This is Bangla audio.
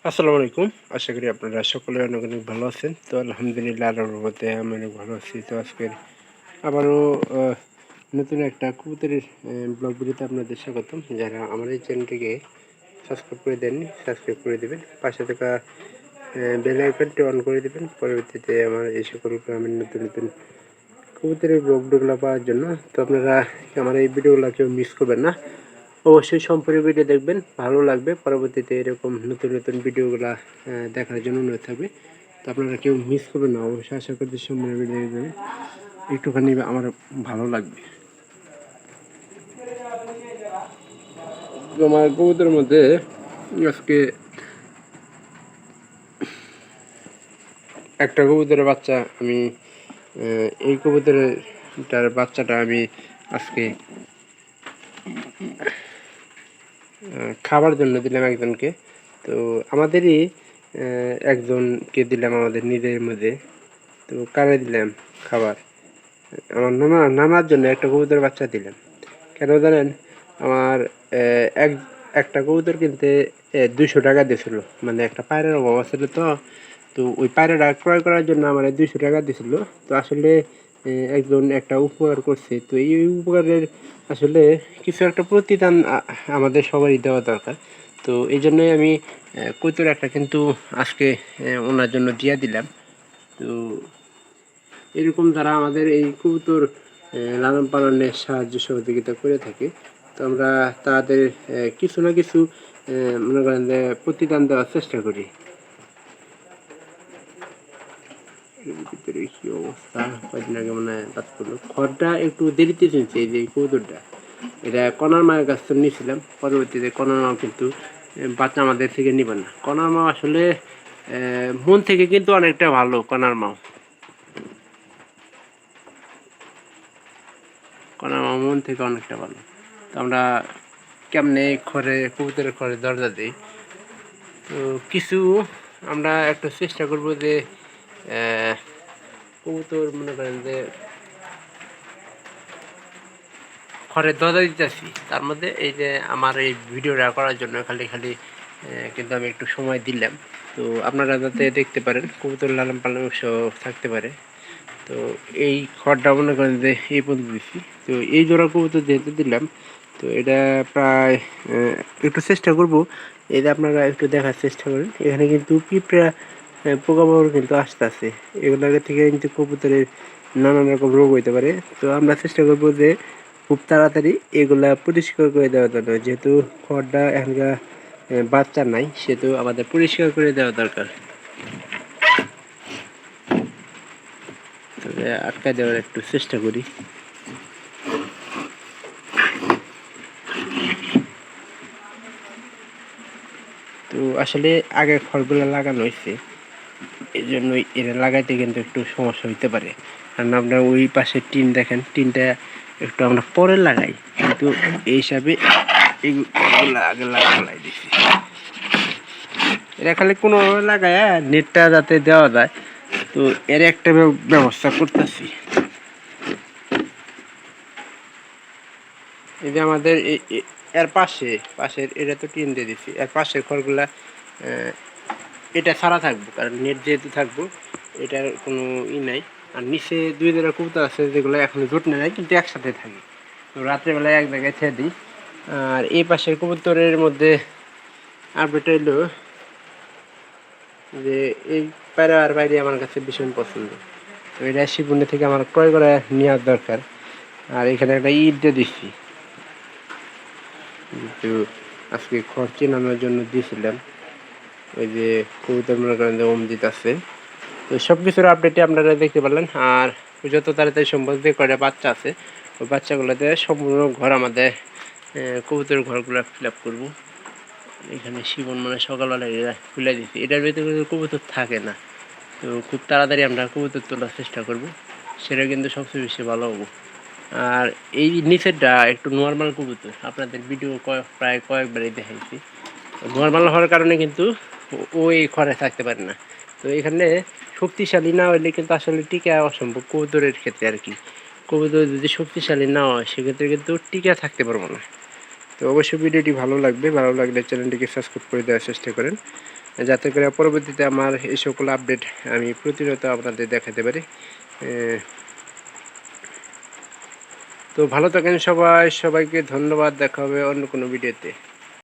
আসসালামু আলাইকুম। আশা করি আপনারা সকলে অনেক অনেক ভালো আছেন। তো আলহামদুলিল্লাহ আল্লাহর রহমতে আমি অনেক ভালো আছি। তো আজকের আবারও নতুন একটা কবুতরের ব্লগ ভিডিওতে আপনাদের স্বাগতম। যারা আমার এই চ্যানেলটিকে সাবস্ক্রাইব করে দেননি, সাবস্ক্রাইব করে দেবেন। পাশে থাকা বেল আইকনটি অন করে দেবেন। পরবর্তীতে আমার এই সকল গ্রামের নতুন নতুন কবুতরের ব্লগ ভিডিওগুলো পাওয়ার জন্য। তো আপনারা আমার এই ভিডিওগুলো কেউ মিস করবেন না। অবশ্যই সম্পূর্ণ ভিডিও দেখবেন, ভালো লাগবে। পরবর্তীতে এরকম নতুন নতুন ভিডিওগুলো দেখার জন্য অনুরোধ থাকবে। তো আপনারা কেউ মিস করবেন না, অবশ্যই আশা করছি সম্পূর্ণ ভিডিও দেখবেন, একটুখানি আমার ভালো লাগবে। আমার কবুতরের মধ্যে আজকে একটা কবুতরের বাচ্চা আমি এই কবুতরের বাচ্চাটা আমি আজকে খাবার জন্য দিলাম একজনকে। তো আমাদেরই একজনকে দিলাম আমাদের নিজের মধ্যে। তো কারে দিলাম খাবার? আমার নানার জন্য একটা কবুতরের বাচ্চা দিলাম। কেন জানেন? আমার এক একটা কবুতর কিনতে 200 টাকা দিয়েছিল। মানে একটা পায়রার অভাব ছিল। তো তো ওই পায়রাটা ক্রয় করার জন্য আমার 200 টাকা দিয়েছিল। তো আসলে একজন একটা উপকার করছে। তো এই উপকারের আসলে কিছু একটা প্রতিদান আমাদের সবারই দেওয়া দরকার। তো এই জন্যই আমি কবুতর একটা কিন্তু আজকে ওনার জন্য দিয়ে দিলাম। তো এরকম যারা আমাদের এই কবুতর লালন পালনে সাহায্য সহযোগিতা করে থাকে, তো আমরা তাদের কিছু না কিছু মনে করেন যে প্রতিদান দেওয়ার চেষ্টা করি। এর ভিতরে কি অবস্থা, কয়েকদিন আগে মনে হয় বাদ করলো। খড়টা একটু দেরিতে চিনছে। এই যে কবুতরটা, এটা কনার মায়ের কাছ থেকে নিয়েছিলাম। পরবর্তীতে কনার মা কিন্তু বাচ্চা আমাদের থেকে নিবেন না। কনার মা আসলে মন থেকে কিন্তু অনেকটা ভালো। কনার মা মন থেকে অনেকটা ভালো। তো আমরা কেমনে কবুতরের ঘরে দরজা দিই, তো কিছু আমরা একটা চেষ্টা করব যে কবুতর মনে করেন যে ঘরের দরজা দিতেছি, তার মধ্যে এই যে আমার এই ভিডিওটা করার জন্য খালি খালি কিন্তু আমি একটু সময় দিলাম। তো আপনারা যাতে দেখতে পারেন কবুতর লালন পালন উৎসব থাকতে পারে। তো এই খড়টা মনে করেন যে এই পর্যন্ত দিচ্ছি। তো এই জোড়া কবুতর যেহেতু দিলাম, তো এটা প্রায় একটু চেষ্টা করব এই যে আপনারা একটু দেখার চেষ্টা করেন। এখানে কিন্তু পিঁপড়া পোকামাকড় কিন্তু আসতে আছে। এগুলোর থেকে কিন্তু কবুতরের নানান রকম রোগ হইতে পারে। তো আমরা চেষ্টা করব যে খুব তাড়াতাড়ি এগুলা পরিষ্কার করে দেওয়ার জন্য। যেহেতু খড়টা এখানকার বাচ্চা নাই, সেহেতু আমাদের পরিষ্কার করে দেওয়া দরকার। তবে আটকায় দেওয়ার একটু চেষ্টা করি। তো আসলে আগে খড়গুলো লাগানো হয়েছে, এই জন্যই এটা লাগাইতে কিন্তু একটু সমস্যা হইতে পারে। কারণ আপনার ওই পাশে টিন দেখেন, টিনটা একটু আমরা পরে লাগাই, কিন্তু এই হিসাবে এইগুলো আগে লাগাই দিচ্ছি। এটা খালি কোনো লাগায় নেটটা যাতে দেওয়া যায়, তো এর একটা ব্যবস্থা করতেছি। এই যে আমাদের এর পাশের এটা তো টিন দিয়ে দিচ্ছি, এর পাশের ঘরগুলা এটা ছাড়া থাকবো, কারণ নেট যেহেতু থাকবো এটার কোনো নাই। আর নিচে দুই জায়গায় কবুতর আছে যেগুলো এখনো জোট নেয় কিন্তু একসাথে থাকে। তো রাত্রেবেলায় এক জায়গায় ছেড়ে দিই। আর এই পাশের কবুতরের মধ্যে আপডেট এলো যে এই পায়রা আর বাইরে আমার কাছে ভীষণ পছন্দ। তো এটা শিবুন্ডি থেকে আমার ক্রয় করে নেওয়ার দরকার। আর এখানে একটা ইট দিয়ে দিচ্ছি, কিন্তু আজকে খড় চেনানোর জন্য দিয়েছিলাম। ওই যে কবুতর মনে করেন যে অমজিৎ আছে। তো সব কিছুর আপডেটে আপনারা দেখতে পারলেন। আর যত তাড়াতাড়ি সম্ভব যে কয়টা বাচ্চা আছে ওই বাচ্চাগুলোতে সম্পূর্ণ ঘর আমাদের কবুতরের ঘরগুলো ফিল আপ করবো। এখানে শিবন মানে সকালবেলা এটা খুলে দিচ্ছি, এটার ভিতরে কবুতর থাকে না। তো খুব তাড়াতাড়ি আমরা কবুতর তোলার চেষ্টা করব, সেটা কিন্তু সবচেয়ে বেশি ভালো হবো। আর এই নিচেরটা একটু নর্মাল কবুতর, আপনাদের ভিডিও প্রায় কয়েকবারই দেখাইছি। নর্মাল হওয়ার কারণে কিন্তু ওই ঘরে থাকতে পারে না। তো এখানে শক্তিশালী না হলে কিন্তু আসলে টিকা অসম্ভব কবুতরের ক্ষেত্রে আর কি। কবুতর যদি শক্তিশালী না হয় সেক্ষেত্রে কিন্তু টিকা থাকতে পারবো না। তো অবশ্যই ভিডিওটি ভালো লাগবে, ভালো লাগলে চ্যানেলটিকে সাবস্ক্রাইব করে দেওয়ার চেষ্টা করেন। যাতে করে পরবর্তীতে আমার এই সকল আপডেট আমি প্রতিনিয়ত আপনাদের দেখাতে পারি। তো ভালো থাকেন সবাই, সবাইকে ধন্যবাদ। দেখা হবে অন্য কোনো ভিডিওতে।